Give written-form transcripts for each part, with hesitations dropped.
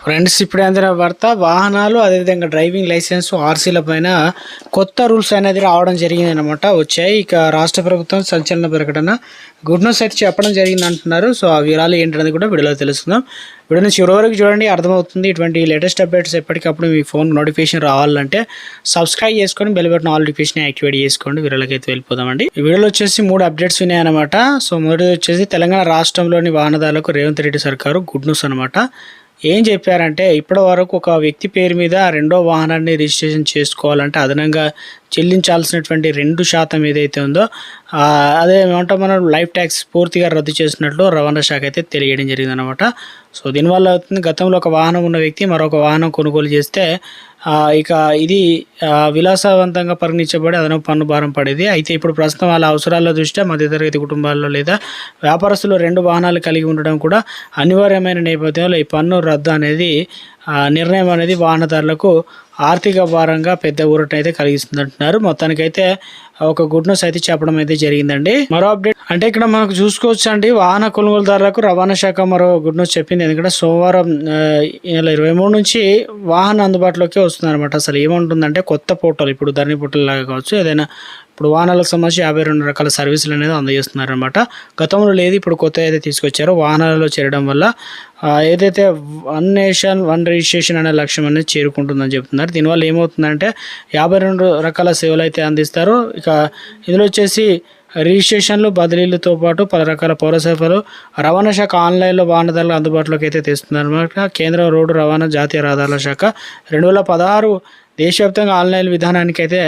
Friends, ఇప్పుడే అందిన వార్త. వాహనాలు అదేవిధంగా డ్రైవింగ్ లైసెన్స్ ఆర్సీల పైన కొత్త రూల్స్ అనేది రావడం జరిగింది అనమాట. వచ్చాయి. ఇక రాష్ట్ర ప్రభుత్వం సంచలన ప్రకటన గుడ్ న్యూస్ అయితే చెప్పడం జరిగింది అంటున్నారు. సో ఆ వివరాలు ఏంటనేది కూడా వీడియోలో తెలుసుకుందాం. వీడియోని చివరి వరకు చూడండి, అర్థమవుతుంది. ఇటువంటి లేటెస్ట్ అప్డేట్స్ ఎప్పటికప్పుడు మీ ఫోన్ నోటిఫికేషన్ రావాలంటే సబ్స్క్రైబ్ చేసుకొని bell button all notification activate చేసుకోండి. వీడియోలోకి అయితే వెళ్ళిపోదామండి. ఈ వీడియోలో వచ్చేసి 3 అప్డేట్స్ ఉన్నాయన్నమాట. సో మొదటిది వచ్చేసి తెలంగాణ రాష్ట్రంలోని వాహనదారులకు రేవంత్ రెడ్డి సర్కారు గుడ్ న్యూస్ అనమాట. ఏం చెప్పారంటే, ఇప్పటి వరకు ఒక వ్యక్తి పేరు మీద రెండో వాహనాన్ని రిజిస్ట్రేషన్ చేసుకోవాలంటే అదనంగా చెల్లించాల్సినటువంటి 2% ఏదైతే ఉందో అదే ఏమంటాం మనం లైఫ్ ట్యాక్స్ పూర్తిగా రద్దు చేసినట్లు రవాణా శాఖ అయితే తెలియడం జరిగిందనమాట. సో దీనివల్ల అవుతుంది, గతంలో ఒక వాహనం ఉన్న వ్యక్తి మరొక వాహనం కొనుగోలు చేస్తే ఇక ఇది విలాసవంతంగా పరిగణించబడి అదనపు పన్ను భారం పడేది. అయితే ఇప్పుడు ప్రస్తుతం వాళ్ళ అవసరాల దృష్ట్యా మధ్యతరగతి కుటుంబాల్లో లేదా వ్యాపారస్తులు 2 వాహనాలు కలిగి ఉండడం కూడా అనివార్యమైన నేపథ్యంలో ఈ పన్ను రద్దు అనేది నిర్ణయం అనేది వాహనదారులకు ఆర్థిక భారంగా పెద్ద ఊరట అయితే కలిగిస్తుంది అంటున్నారు. మొత్తానికైతే ఒక గుడ్ న్యూస్ అయితే చెప్పడం అయితే జరిగిందండి. మరో అప్డేట్ అంటే ఇక్కడ మనకు చూసుకోవచ్చు అండి, వాహన కొనుగోలుదారులకు రవాణా శాఖ మరో గుడ్ న్యూస్ చెప్పింది. ఎందుకంటే సోమవారం ఈ నెల 23 నుంచి వాహనం అందుబాటులోకి వస్తుంది అనమాట. అసలు ఏముంటుందంటే కొత్త పోర్టల్, ఇప్పుడు ధరణి పోర్టల్ లాగా కావచ్చు, ఏదైనా ఇప్పుడు వాహనాలకు సంబంధించి 52 రకాల సర్వీసులు అనేది అందజేస్తున్నారు అనమాట. గతంలో లేదు, ఇప్పుడు కొత్త అయితే తీసుకొచ్చారు. వాహనాలలో చేరడం వల్ల ఏదైతే వన్ నేషన్ వన్ రిజిస్ట్రేషన్ అనే లక్ష్యం అనేది చేరుకుంటుందని చెప్తున్నారు. దీనివల్ల ఏమవుతుందంటే 52 రకాల సేవలు అయితే అందిస్తారు. ఇక ఇందులో వచ్చేసి రిజిస్ట్రేషన్లు, బదిలీలతో పాటు పలు రకాల పౌర సేవలు రవాణా శాఖ ఆన్లైన్లో వాహనదారులకు అందుబాటులోకి అయితే తెస్తుందన్నమాట. కేంద్ర రోడ్డు రవాణా జాతీయ రహదారుల శాఖ 2016 దేశవ్యాప్తంగా ఆన్లైన్ విధానానికి అయితే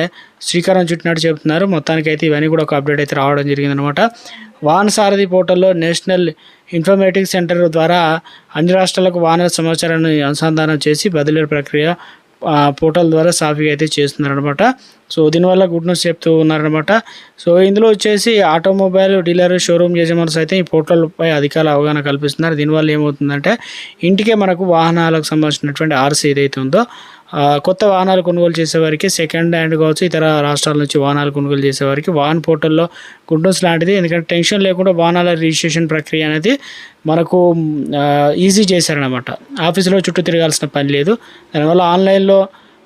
శ్రీకారం చుట్టినట్టు చెబుతున్నారు. మొత్తానికైతే ఇవన్నీ కూడా ఒక అప్డేట్ అయితే రావడం జరిగిందనమాట. వాహన సారథి పోర్టల్లో నేషనల్ ఇన్ఫర్మేటిక్స్ సెంటర్ ద్వారా అన్ని రాష్ట్రాలకు వాహన సమాచారాన్ని అనుసంధానం చేసి బదిలీ ప్రక్రియ పోర్టల్ ద్వారా సాఫీగా అయితే చేస్తున్నారనమాట. సో దీనివల్ల గుడ్ న్యూస్ చెప్తూ ఉన్నారనమాట. సో ఇందులో వచ్చేసి ఆటోమొబైల్ డీలర్, షోరూమ్ యజమానులు అయితే ఈ పోర్టల్పై అధికారుల అవగాహన కల్పిస్తున్నారు. దీనివల్ల ఏమవుతుందంటే ఇంటికే మనకు వాహనాలకు సంబంధించినటువంటి ఆర్సీ ఏదైతే ఉందో కొత్త వాహనాలు కొనుగోలు చేసేవారికి, సెకండ్ హ్యాండ్ కావచ్చు, ఇతర రాష్ట్రాల నుంచి వాహనాలు కొనుగోలు చేసేవారికి వాహన పోర్టల్లో గుడ్ న్యూస్ లాంటిది. ఎందుకంటే టెన్షన్ లేకుండా వాహనాల రిజిస్ట్రేషన్ ప్రక్రియ అనేది మనకు ఈజీ చేశారనమాట. ఆఫీసులో చుట్టూ తిరగాల్సిన పని లేదు. దానివల్ల ఆన్లైన్లో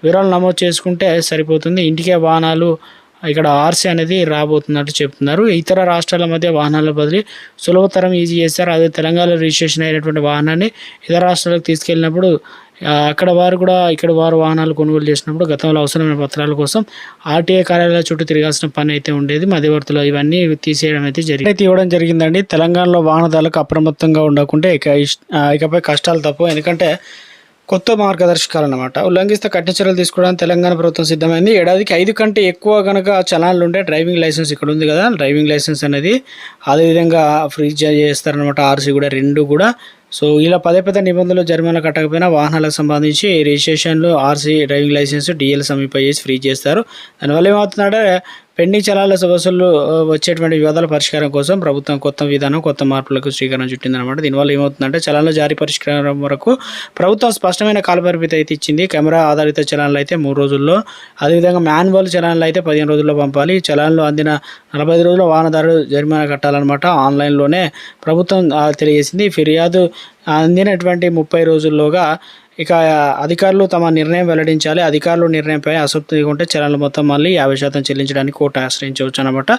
వివరాలు నమోదు చేసుకుంటే సరిపోతుంది. ఇంటికే వాహనాలు ఇక్కడ ఆర్సీ అనేది రాబోతున్నట్టు చెప్తున్నారు. ఇతర రాష్ట్రాల మధ్య వాహనాల బదిలీ సులభతరం ఈజీ చేస్తారు. అదే తెలంగాణలో రిజిస్ట్రేషన్ అయినటువంటి వాహనాన్ని ఇతర రాష్ట్రాలకు తీసుకెళ్ళినప్పుడు అక్కడ వారు కూడా ఇక్కడ వారు వాహనాలు కొనుగోలు చేసినప్పుడు గతంలో అవసరమైన పత్రాల కోసం ఆర్టీఏ కార్యాలయాల చుట్టూ తిరగాల్సిన పని అయితే ఉండేది. మధ్యవర్తులు ఇవన్నీ తీసేయడం అయితే ఇవ్వడం జరిగిందండి. తెలంగాణలో వాహనదారులకు అప్రమత్తంగా ఉండకుంటే ఇకపై కష్టాలు తప్పు. ఎందుకంటే కొత్త మార్గదర్శకాలు అన్నమాట. ఉల్లంఘిస్తే కఠిన చర్యలు తీసుకోవడానికి తెలంగాణ ప్రభుత్వం సిద్ధమైంది. ఏడాదికి 5 కంటే ఎక్కువ కనుక చలాన్లు ఉంటే డ్రైవింగ్ లైసెన్స్, ఇక్కడ ఉంది కదా డ్రైవింగ్ లైసెన్స్ అనేది, అదేవిధంగా ఫ్రీజ్ చేస్తారనమాట. ఆర్సీ కూడా 2 కూడా. సో ఇలా పదే నిబంధనలు జరిమానా కట్టకపోయినా వాహనాలకు సంబంధించి రిజిస్ట్రేషన్లు, ఆర్సీ, డ్రైవింగ్ లైసెన్స్, డిఎల్ సమీప చేసి ఫ్రీ చేస్తారు. దానివల్ల ఏమవుతుందంటే పెండింగ్ చలాల వసూలు వచ్చేటువంటి వివాదాల పరిష్కారం కోసం ప్రభుత్వం కొత్త విధానం, కొత్త మార్పులకు శ్రీకారం చుట్టిందనమాట. దీనివల్ల ఏమవుతుందంటే చలాన్ల జారీ పరిష్కారం వరకు ప్రభుత్వం స్పష్టమైన కాలపరిమితి అయితే ఇచ్చింది. కెమెరా ఆధారిత చలాన్లు అయితే 3 రోజుల్లో, అదేవిధంగా మాన్యువల్ చలాన్లు అయితే 15 రోజుల్లో పంపాలి. చలాన్లు అందిన 45 రోజుల్లో వాహనదారు జరిమానా కట్టాలన్నమాట. ఆన్లైన్లోనే ప్రభుత్వం తెలియజేసింది. ఫిర్యాదు అందినటువంటి 30 రోజుల్లోగా ఇక అధికారులు తమ నిర్ణయం వెల్లడించాలి. అధికారులు నిర్ణయంపై అసంతృప్తిగా ఉంటే చలాన్లు మొత్తం మళ్ళీ 50% చెల్లించడానికి కోర్టు ఆశ్రయించవచ్చు అనమాట.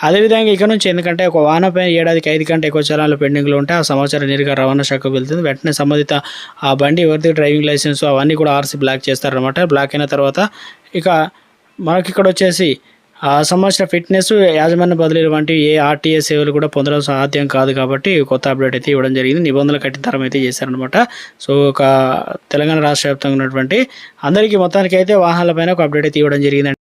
అదేవిధంగా ఇక నుంచి ఎందుకంటే ఒక వాహనంపై ఏడాదికి 5 కంటే ఎక్కువ చలాన్లు పెండింగ్లో ఉంటే ఆ సమాచారం నేరుగా రవాణా శాఖకు వెళ్తుంది. వెంటనే సంబంధిత ఆ బండి ఎవరిది డ్రైవింగ్ లైసెన్స్ అవన్నీ కూడా ఆర్సీ బ్లాక్ చేస్తారనమాట. బ్లాక్ అయిన తర్వాత ఇక మనకి ఇక్కడ వచ్చేసి సంబంధించిన ఫిట్నెస్, యాజమాన్య బదిలీలు వంటి ఏ ఆర్టీఏ సేవలు కూడా పొందడం సాధ్యం కాదు. కాబట్టి కొత్త అప్డేట్ అయితే ఇవ్వడం జరిగింది. నిబంధనలు కఠినతరం అయితే చేశారనమాట. సో ఒక తెలంగాణ రాష్ట్ర వ్యాప్తంగా ఉన్నటువంటి అందరికీ మొత్తానికి అయితే వాహనాలపైన ఒక అప్డేట్ అయితే ఇవ్వడం జరిగింది.